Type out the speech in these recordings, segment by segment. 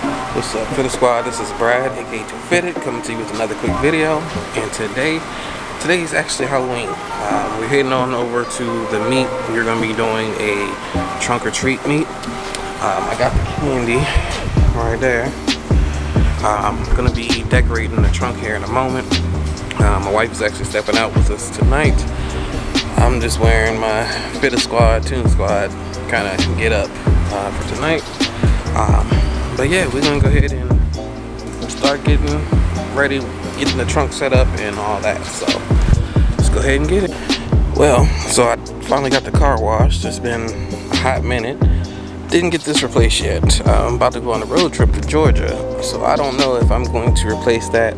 What's up, Fitter Squad? This is Brad, aka Too Fitted, coming to you with another quick video. And today is actually Halloween. We're heading on over to the meet. We're gonna be doing a trunk or treat meet. I got the candy right there. I'm gonna be decorating the trunk here in a moment. My wife is actually stepping out with us tonight. I'm just wearing my Fitter Squad, Toon Squad kind of get up for tonight. But yeah, we're gonna go ahead and start getting ready, getting the trunk set up and all that. So let's go ahead and get it. Well, so I finally got the car washed. It's been a hot minute. Didn't get this replaced yet. I'm about to go on a road trip to Georgia, so I don't know if I'm going to replace that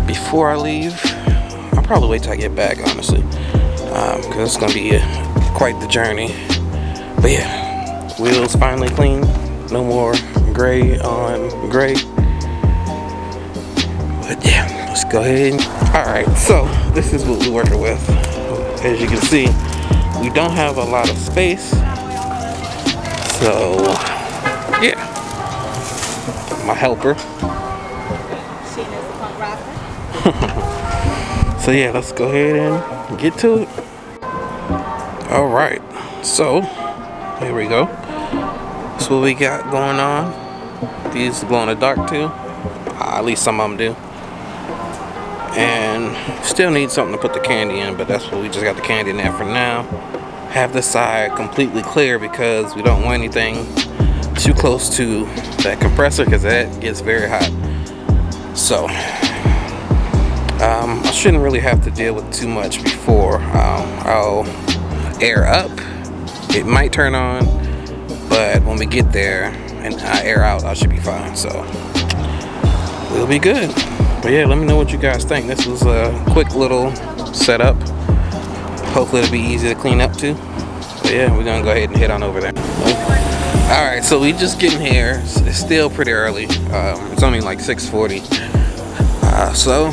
before I leave. I'll probably wait till I get back, honestly, because it's gonna be quite the journey. But yeah, wheels finally clean. No more gray on gray. But yeah, let's go ahead. Alright, so this is what we're working with. As you can see, we don't have a lot of space. So yeah, my helper. So yeah, let's go ahead and get to it. Alright, so here we go. That's what we got going on. These glow in the dark too. At least some of them do. And still need something to put the candy in, but that's what we just got the candy in there for now. Have this side completely clear because we don't want anything too close to that compressor because that gets very hot. So I shouldn't really have to deal with too much before I'll air up. It might turn on, but when we get there and I air out, I should be fine. So we'll be good. But yeah, let me know what you guys think. This was a quick little setup. Hopefully it'll be easy to clean up too. But yeah, we're gonna go ahead and head on over there. Alright, so we just getting here. It's still pretty early. It's only like 6:40. So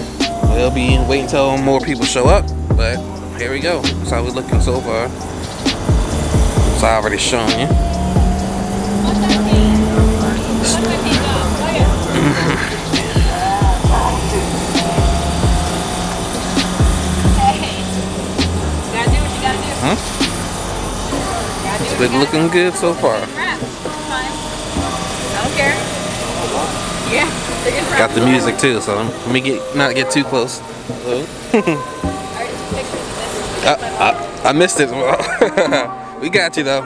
we'll be waiting until more people show up. But here we go. That's how we're looking so far. So I already shown you. It's been looking good so far. I don't care. Yeah. Got the music too, so let me not get too close. I missed it. We got you though.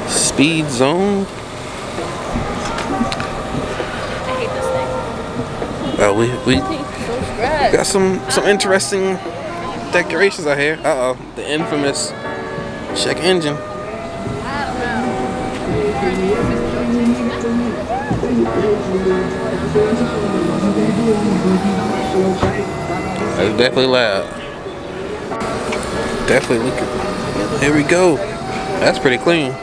Speed zone. I hate this thing. We got some interesting decorations out here. The infamous check engine. It's definitely loud. Definitely looking. Here we go. That's pretty clean.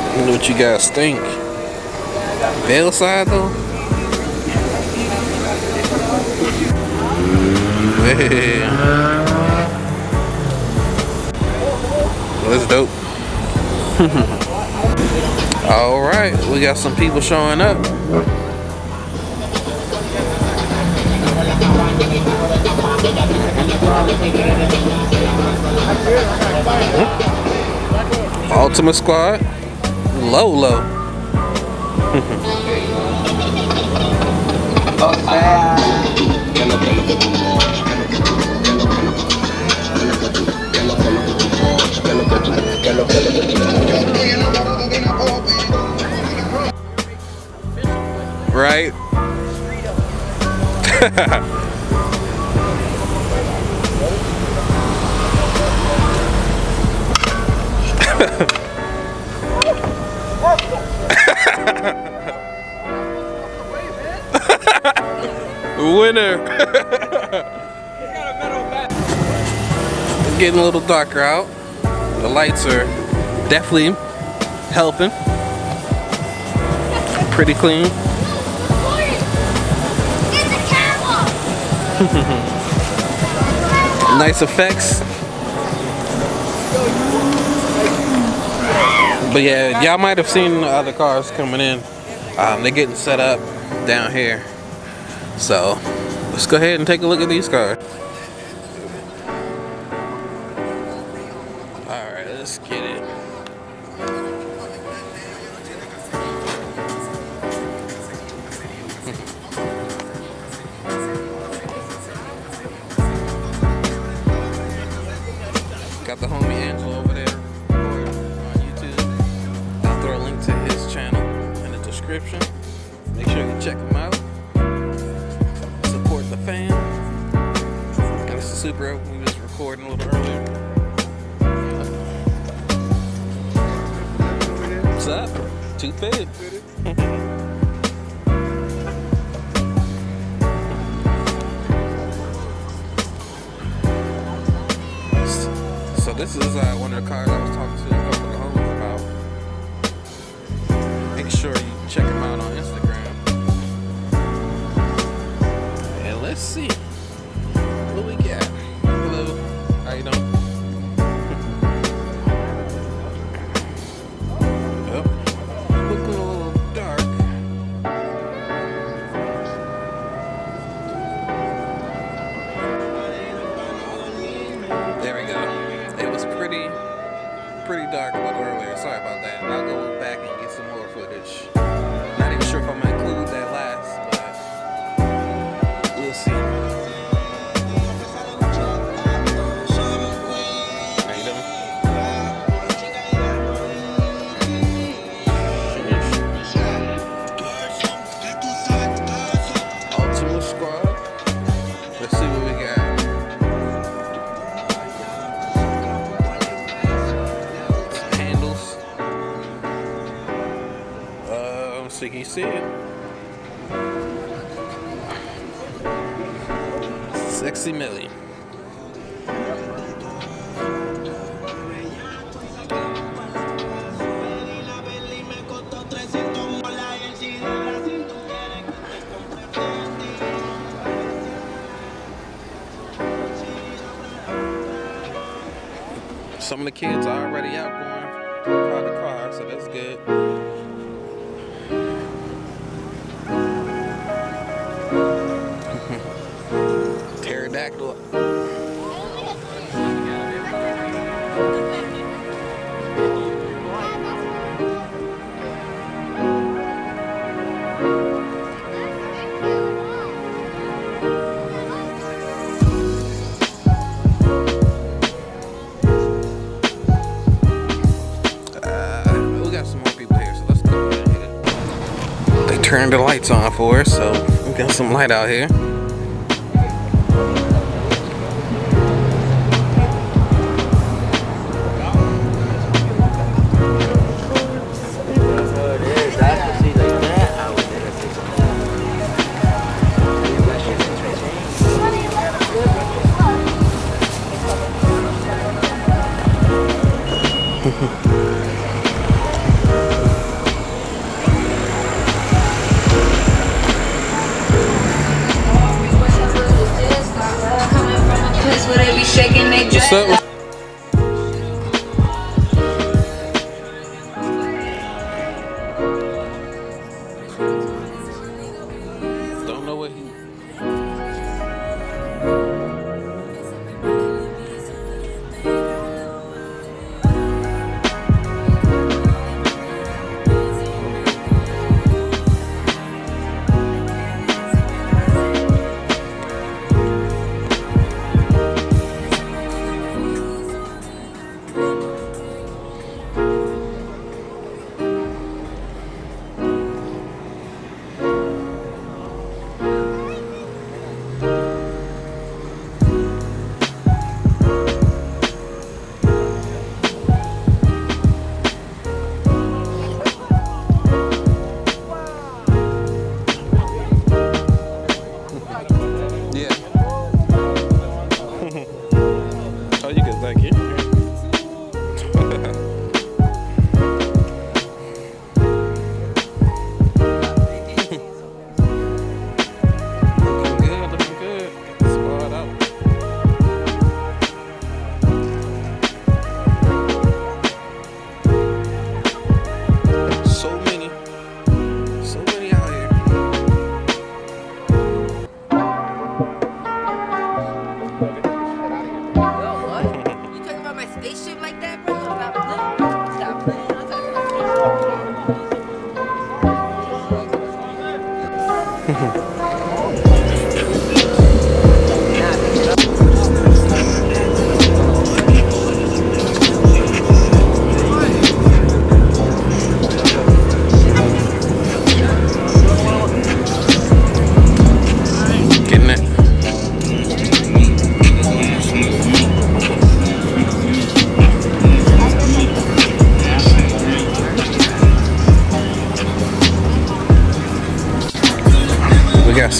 I don't know what you guys think. Veil side though. Hey. That's dope. Alright, we got some people showing up. Ultimate Squad. Low. Right? Winner. It's getting a little darker out. The lights are definitely helping. Pretty clean. Nice effects. But yeah, y'all might have seen the other cars coming in. They're getting set up down here. So let's go ahead and take a look at these cars. Alright, let's get it. Got the homie Angelo over there on YouTube. I'll throw a link to his channel in the description. Make sure you check him out. Support the fam. And this is Super. We was recording a little earlier. What's up? Too fitted. So this is one of the cars I was talking to a couple of the homies about. Make sure you check them out on Instagram. And let's see what we got. Hello, how you doing? Yep. Looking a little dark. There we go. It was pretty dark a little earlier. Sorry about that. I'll go back and get some more footage. Not even sure if I'm gonna include that last, but we'll see. How you doing? Ultimate Squad. Let's see what we got. So can you see it? Sexy Millie. Some of the kids are already out going car to car, so that's good. Pterodactyl. We got some more people here, so let's go ahead. They turned the lights on for us, so we got some light out here. What's up? Don't know what he.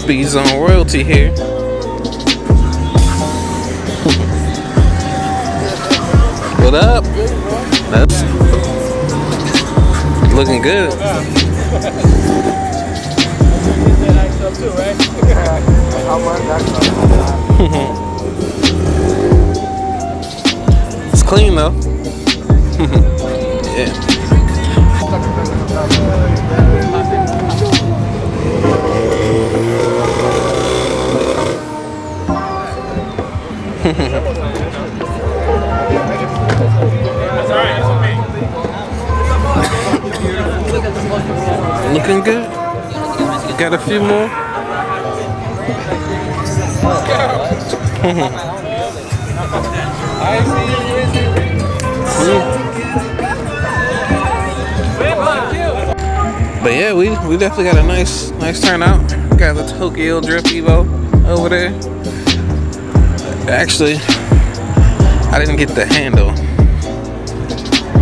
Speed Zone royalty here. What up? That's looking good. It's clean though. Yeah. Looking good. Got a few more. But yeah, we definitely got a nice turnout. Got the Tokyo Drift Evo over there. Actually, I didn't get the handle.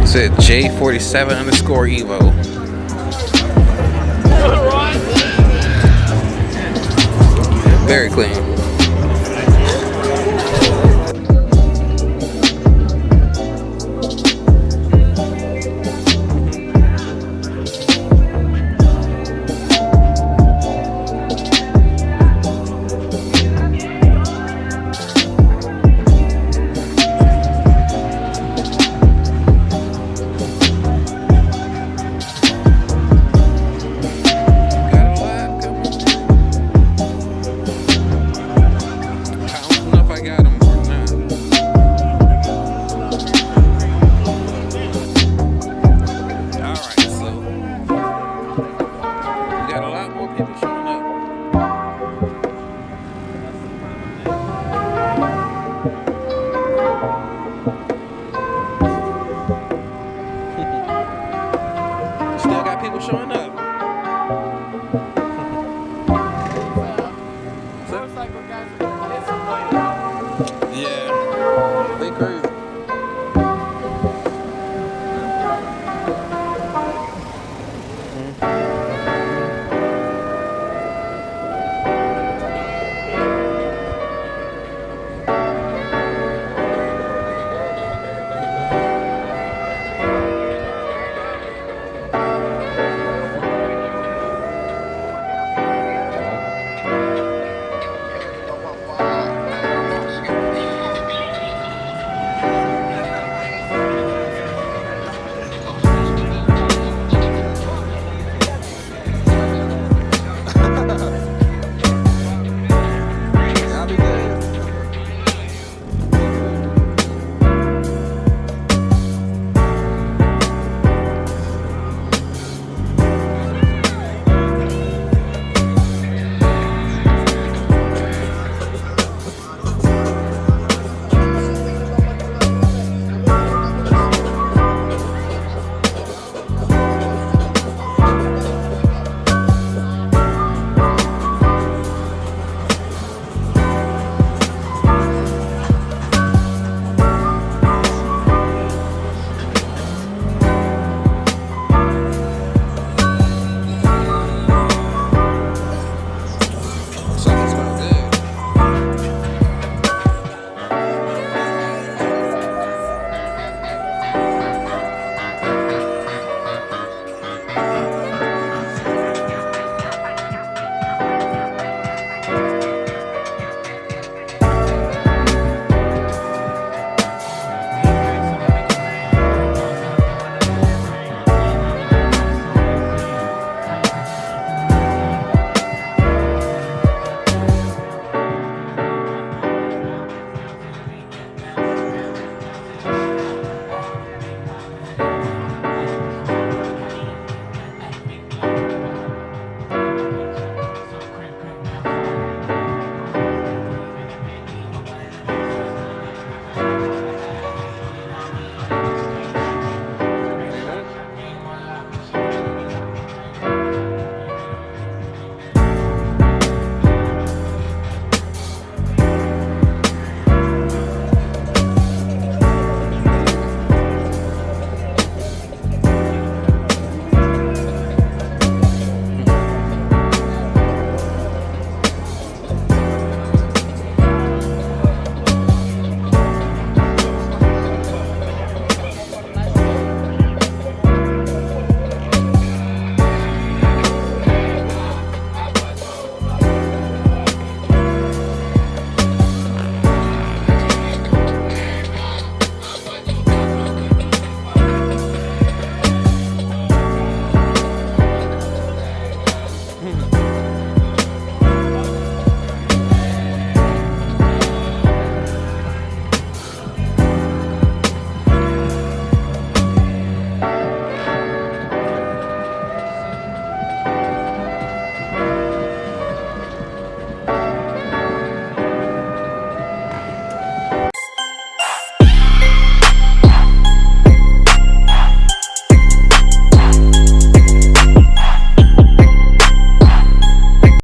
It said J47_Evo. Very clean. Still got people showing up. Yeah, they crazy.